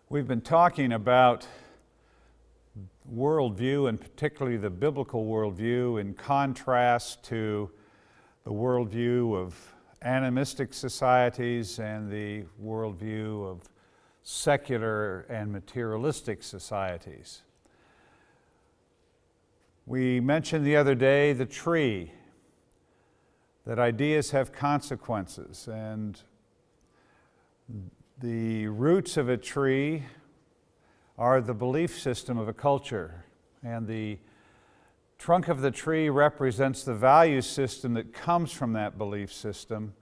We've been talking about worldview, and particularly the biblical worldview, in contrast to the worldview of animistic societies and the worldview of secular and materialistic societies. We mentioned the other day the tree, that ideas have consequences, and the roots of a tree are the belief system of a culture, and the trunk of the tree represents the value system that comes from that belief system.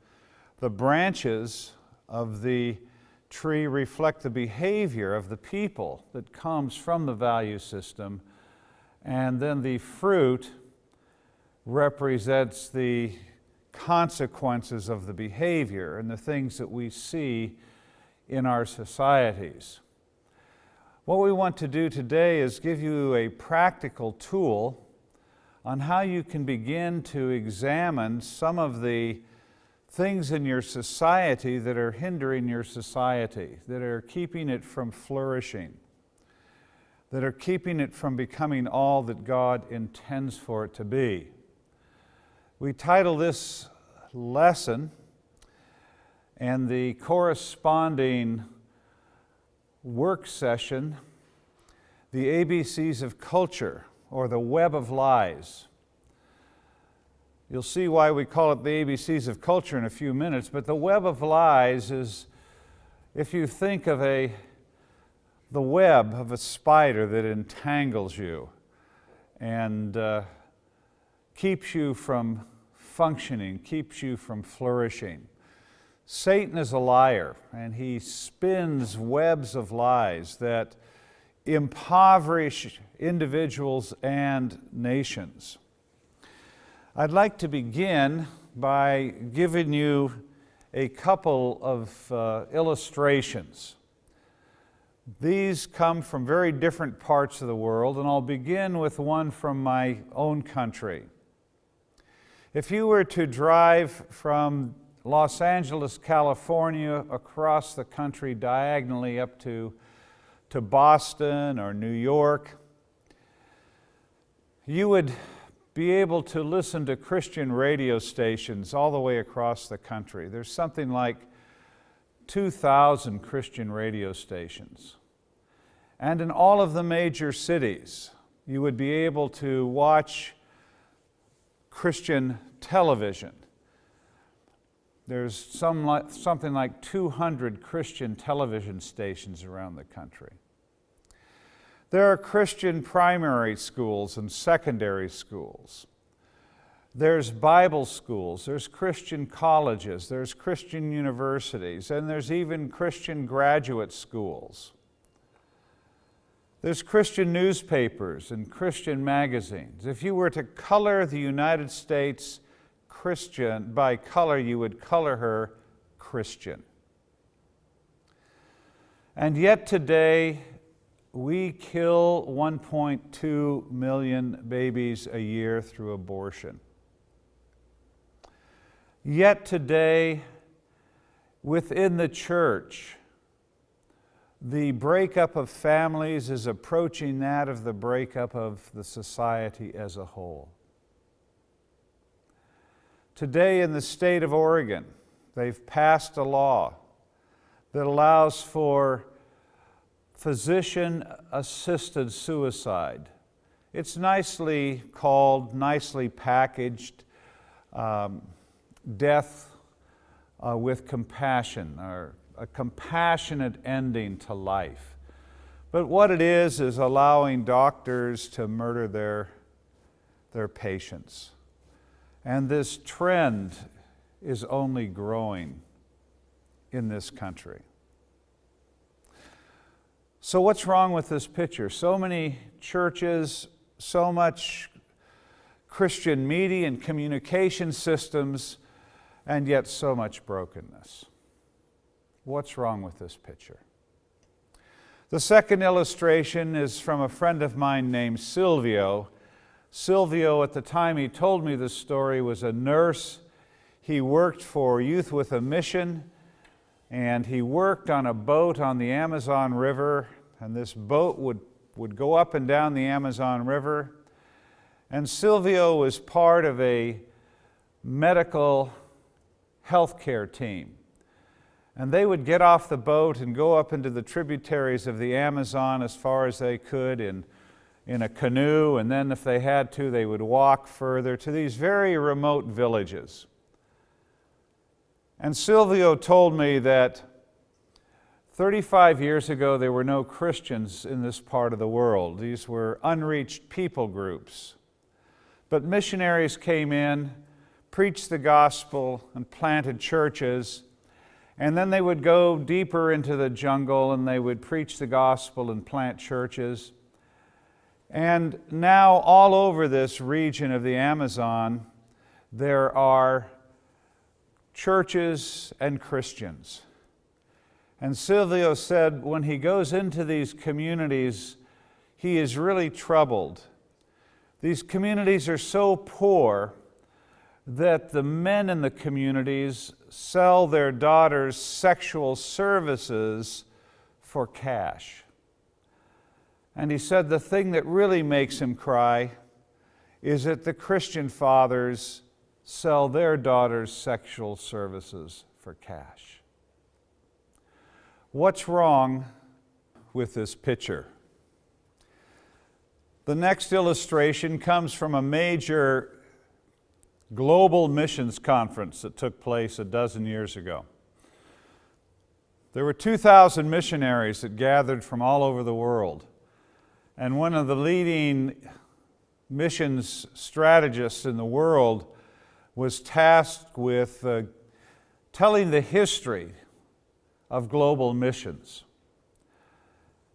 The branches of the tree reflect the behavior of the people that comes from the value system, and then the fruit represents the consequences of the behavior and the things that we see in our societies. What we want to do today is give you a practical tool on how you can begin to examine some of the things in your society that are hindering your society, that are keeping it from flourishing, that are keeping it from becoming all that God intends for it to be. We title this lesson and the corresponding work session, The ABCs of Culture, or the Web of Lies. You'll see why we call it the ABCs of Culture in a few minutes, but the Web of Lies is, if you think of the web of a spider that entangles you and keeps you from functioning, keeps you from flourishing. Satan is a liar, and he spins webs of lies that impoverish individuals and nations. I'd like to begin by giving you a couple of illustrations. These come from very different parts of the world, and I'll begin with one from my own country. If you were to drive from Los Angeles, California, across the country diagonally up to Boston or New York, you would be able to listen to Christian radio stations all the way across the country. There's something like 2,000 Christian radio stations. And in all of the major cities, you would be able to watch Christian television. There's something like 200 Christian television stations around the country. There are Christian primary schools and secondary schools. There's Bible schools, there's Christian colleges, there's Christian universities, and there's even Christian graduate schools. There's Christian newspapers and Christian magazines. If you were to color the United States Christian by color, you would color her Christian. And yet today, we kill 1.2 million babies a year through abortion. Yet today, within the church, the breakup of families is approaching that of the breakup of the society as a whole. Today in the state of Oregon, they've passed a law that allows for physician-assisted suicide. It's nicely called, nicely packaged, death with compassion, or a compassionate ending to life. But what it is allowing doctors to murder their patients. And this trend is only growing in this country. So what's wrong with this picture? So many churches, so much Christian media and communication systems, and yet so much brokenness. What's wrong with this picture? The second illustration is from a friend of mine named Silvio. Silvio, at the time he told me this story, was a nurse. He worked for Youth with a Mission and he worked on a boat on the Amazon River, and this boat would go up and down the Amazon River. And Silvio was part of a medical healthcare team. And they would get off the boat and go up into the tributaries of the Amazon as far as they could in a canoe, and then if they had to, they would walk further to these very remote villages. And Silvio told me that 35 years ago there were no Christians in this part of the world. These were unreached people groups. But missionaries came in, preached the gospel, and planted churches. And then they would go deeper into the jungle and they would preach the gospel and plant churches. And now all over this region of the Amazon, there are churches and Christians. And Silvio said when he goes into these communities, he is really troubled. These communities are so poor that the men in the communities sell their daughters' sexual services for cash. And he said the thing that really makes him cry is that the Christian fathers sell their daughters' sexual services for cash. What's wrong with this picture? The next illustration comes from a major global missions conference that took place a dozen years ago. There were 2,000 missionaries that gathered from all over the world. And one of the leading missions strategists in the world was tasked with telling the history of global missions.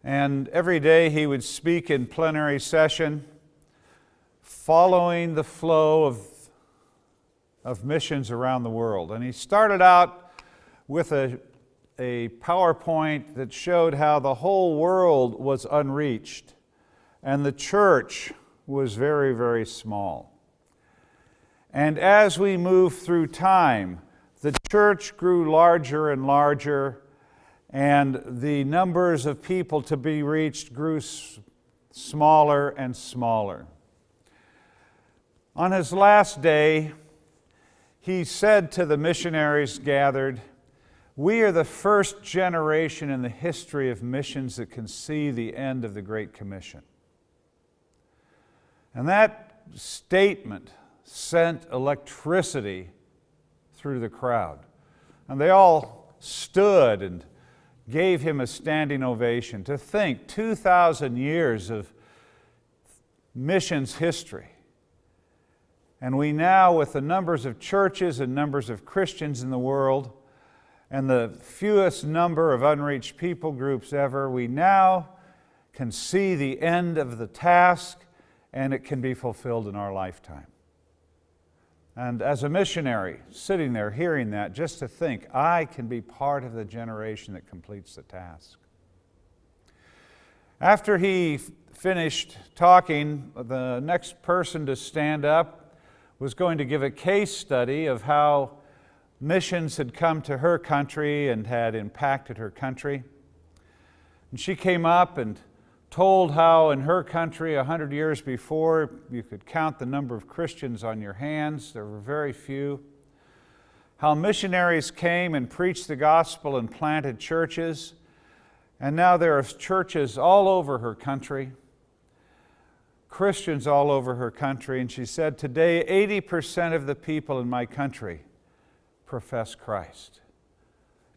And every day he would speak in plenary session, following the flow of missions around the world. And he started out with a PowerPoint that showed how the whole world was unreached and the church was very, very small. And as we moved through time, the church grew larger and larger, and the numbers of people to be reached grew smaller and smaller. On his last day, he said to the missionaries gathered, "We are the first generation in the history of missions that can see the end of the Great Commission." And that statement sent electricity through the crowd. And they all stood and gave him a standing ovation. To think 2,000 years of missions history. And we now, with the numbers of churches and numbers of Christians in the world, and the fewest number of unreached people groups ever, we now can see the end of the task, and it can be fulfilled in our lifetime. And as a missionary, sitting there hearing that, just to think, I can be part of the generation that completes the task. After he finished talking, the next person to stand up was going to give a case study of how missions had come to her country and had impacted her country. And she came up and told how in her country 100 years before you could count the number of Christians on your hands. There were very few. How missionaries came and preached the gospel and planted churches. And now there are churches all over her country, Christians all over her country. And she said, today 80% of the people in my country profess Christ.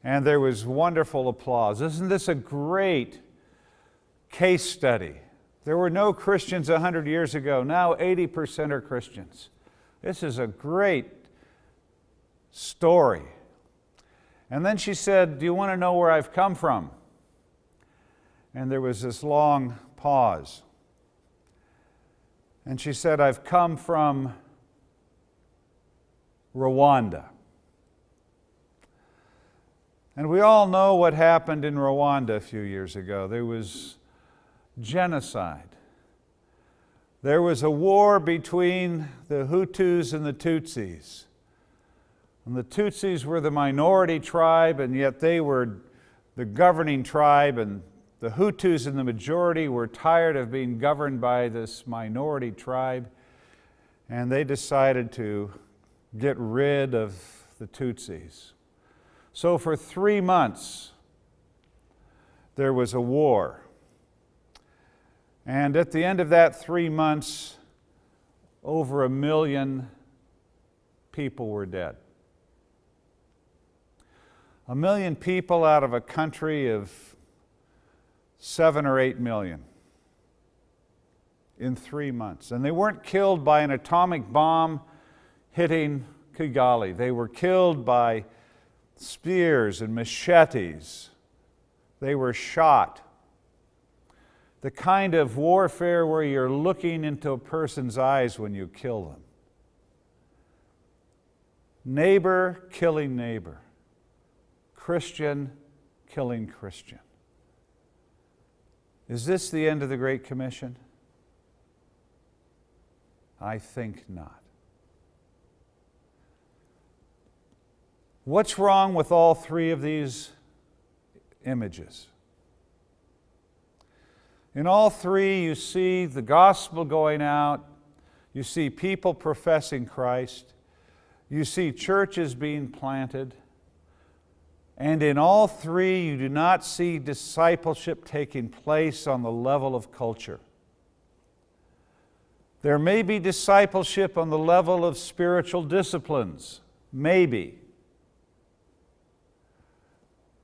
And there was wonderful applause. Isn't this a great case study? There were no Christians 100 years ago. Now 80% are Christians. This is a great story. And then she said, do you want to know where I've come from? And there was this long pause. And she said, I've come from Rwanda. And we all know what happened in Rwanda a few years ago. There was genocide. There was a war between the Hutus and the Tutsis. And the Tutsis were the minority tribe, and yet they were the governing tribe, and the Hutus in the majority were tired of being governed by this minority tribe, and they decided to get rid of the Tutsis. So for 3 months, there was a war. And at the end of that 3 months, over 1 million people were dead. 1 million people out of a country of 7 or 8 million in 3 months. And they weren't killed by an atomic bomb hitting Kigali. They were killed by spears and machetes. They were shot. The kind of warfare where you're looking into a person's eyes when you kill them. Neighbor killing neighbor. Christian killing Christian. Is this the end of the Great Commission? I think not. What's wrong with all three of these images? In all three, you see the gospel going out, you see people professing Christ, you see churches being planted, and in all three, you do not see discipleship taking place on the level of culture. There may be discipleship on the level of spiritual disciplines, maybe,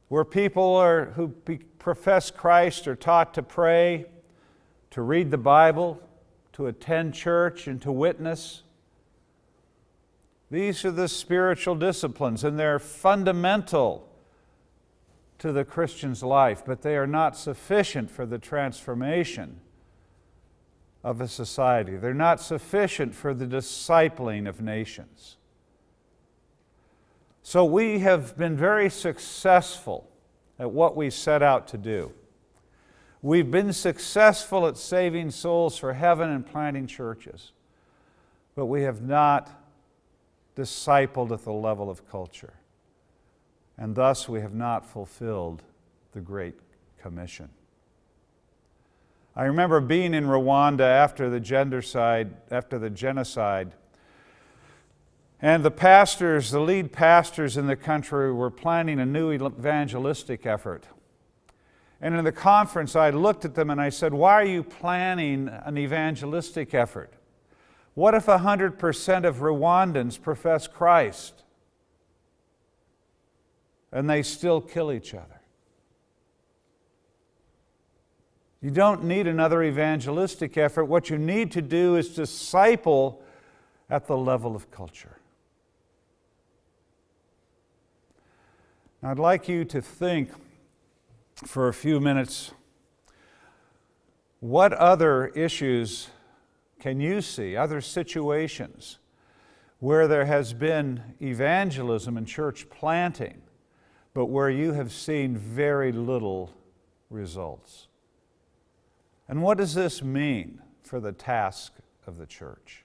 where people who profess Christ are taught to pray, to read the Bible, to attend church, and to witness. These are the spiritual disciplines, and they're fundamental to the Christian's life, but they are not sufficient for the transformation of a society. They're not sufficient for the discipling of nations. So we have been very successful at what we set out to do. We've been successful at saving souls for heaven and planting churches, but we have not discipled at the level of culture. And thus we have not fulfilled the Great Commission. I remember being in Rwanda after the genocide, and the lead pastors in the country were planning a new evangelistic effort. And in the conference, I looked at them and I said, "Why are you planning an evangelistic effort? What if 100% of Rwandans profess Christ and they still kill each other?" You don't need another evangelistic effort. What you need to do is disciple at the level of culture. Now, I'd like you to think for a few minutes, what other issues can you see, other situations where there has been evangelism and church planting, but where you have seen very little results? And what does this mean for the task of the church?